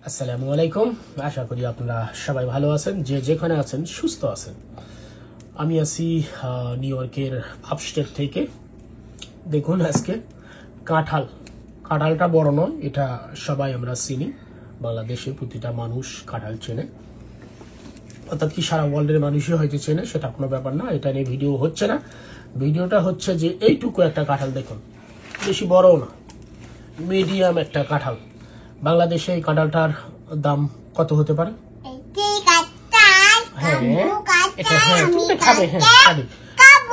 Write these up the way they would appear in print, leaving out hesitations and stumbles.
আসসালামু আলাইকুম। আশা করি আপনারা সবাই ভালো আছেন, যে যেখানে আছেন সুস্থ আছেন। আমি আছি নিউ ইয়র্কের আপস্টেট থেকে। দেখুন আজকে কাঁঠালটা বড় নয়, এটা সবাই আমরা চিনি। বাংলাদেশে প্রতিটা মানুষ কাঁঠাল চেনে, অর্থাৎ কি সারা ওয়ার্ল্ডের মানুষই হয়তো চেনে, সেটা কোনো ব্যাপার না। এটা নিয়ে ভিডিও হচ্ছে না। ভিডিওটা হচ্ছে যে এইটুকু একটা কাঁঠাল দেখুন, বেশি বড়ও না, মিডিয়াম একটা কাঁঠাল। বাংলাদেশে এই কাঁঠালটার দাম কত হতে পারে?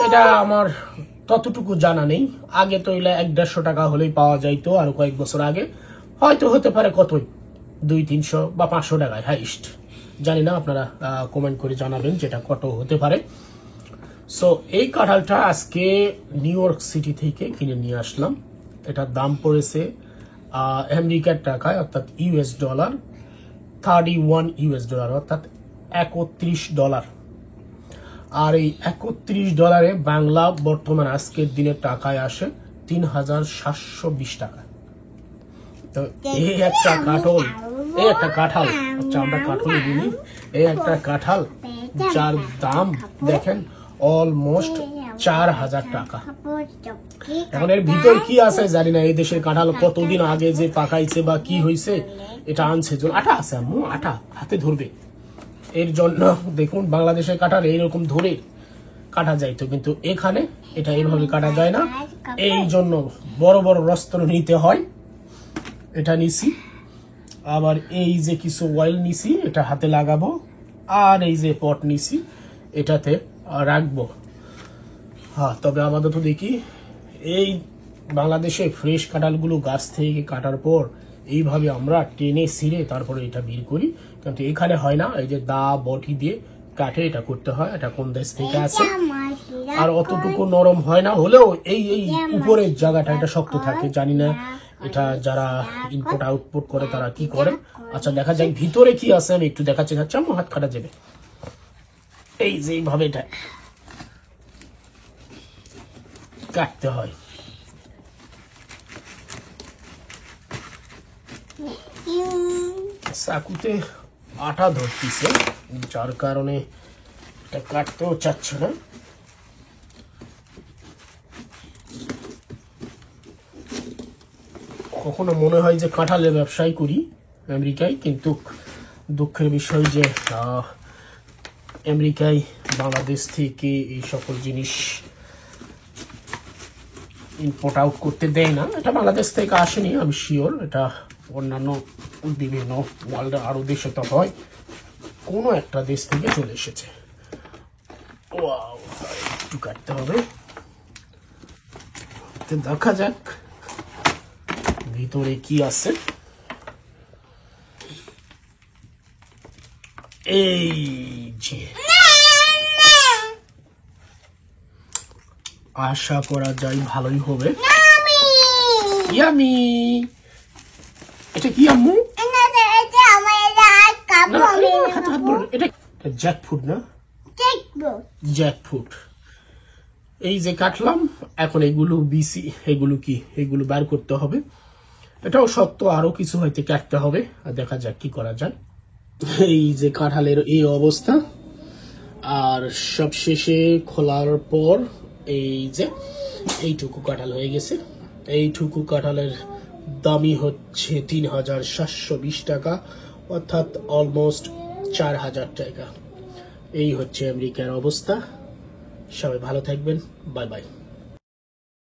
এটা আমার ততটুকু জানা নেই। আগে তো এলে 100-150 টাকা হলেই পাওয়া যাইতো, আর কয়েক বছর আগে হয়তো হতে পারে কতই 200-300 বা 500 টাকায় হাইস্ট। জানি না, আপনারা কমেন্ট করে জানাবেন যেটা কত হতে পারে। সো এই কাঁঠালটা আজকে নিউ ইয়র্ক সিটি থেকে কিনে নিয়ে আসলাম। এটার দাম পড়েছে আমেরিকার টাকায়, অর্থাৎ ইউএস ডলার 31 ইউএস ডলার, অর্থাৎ $31। আর এই $31 বাংলা বর্তমান আজকের দিনের টাকায় আসে 3720 টাকা। তো এই একটা কাঁঠাল, আচ্ছা আমরা কাঁঠালই বলি, এই একটা কাঁঠাল যার দাম দেখেন অলমোস্ট 4000 টাকা। এখন এর ভিতর কি আছে জানি না। এই দেশের কাঁঠাল কতদিন আগে যে পাকাইছে বা কি হয়েছে, এটা আনছে আটা আছে, আম্মু আটা হাতে ধরবে, এর জন্য দেখুন বাংলাদেশের কাঁঠাল এইরকম ধরে কাটা যাইতো, কিন্তু এখানে এটা এইভাবে কাটা যায় না। এই জন্য বড় বড় রস্তর নিতে হয়। এটা নিছি, আবার এই যে কিছু অয়েল নিছি, এটা হাতে লাগাবো, আর এই যে পট নিছি এটাতে রাখবো। হ্যাঁ, তবে আমাদের তো দেখি এই বাংলাদেশে ফ্রেশ কাঁঠালগুলো গাছ থেকে কাটার পর এইভাবে আমরা টেনে ছিঁড়ে তারপরে এটা বের করি, কিন্তু এখানে হয় না। এই যে দা বটি দিয়ে কাটে এটা করতে হয়। এটা কোন দেশ থেকে আছে, আর অতটুকু নরম হয় না, হলেও এই উপরের জায়গাটা এটা শক্ত থাকে। জানি না এটা যারা ইনপুট আউটপুট করে তারা কি করে। আচ্ছা দেখা যাক ভিতরে কি আছে, আমি একটু দেখাচ্ছি। আচ্ছা হাত কাটা যাবে, এই যে এইভাবে এটা কাটতে হয়। চাকুতে আটা ধরতেছে, যার কারণে এটা কাটতেও চাচ্ছে না। কখনো মনে হয় যে কাঁঠালের ব্যবসায় করি আমেরিকায়, কিন্তু দুঃখের বিষয় যে আমেরিকায় বাংলাদেশ থেকে এই সকল জিনিস ইম্পোর্ট আউট করতে দেয় না। এটা বাংলাদেশ থেকে আসেনি, আমি শিওর। এটা অন্যান্য বিভিন্ন ওয়ার্ল্ডের আরো দেশে তো হয়, কোনো একটা দেশ থেকে চলে এসেছে। একটু কাটতে হবে, দেখা যাক ভিতরে কি আছে। এই যে আশা করা যায় ভালোই হবে। ইয়ামি, এটা কি আম্মু? এটা জ্যাকফ্রুট না? জ্যাকফ্রুট। এই যে কাটলাম, এখন এগুলো বিসি, এগুলো কি, এগুলো বার করতে হবে। এটাও শক্ত, আরো কিছু হয়তো কাটতে হবে, আর দেখা যাক কি করা যায়। এই যে কাঁঠালের এই অবস্থা, আর সবশেষে খোলার পর এই যে এইটুকু কাঁঠাল হয়ে গেছে। এইটুকু কাঁঠালের দামই হচ্ছে 3720 টাকা, অর্থাৎ অলমোস্ট 4000 টাকা। এই হচ্ছে আমেরিকার অবস্থা। সবাই ভালো থাকবেন, বাই বাই।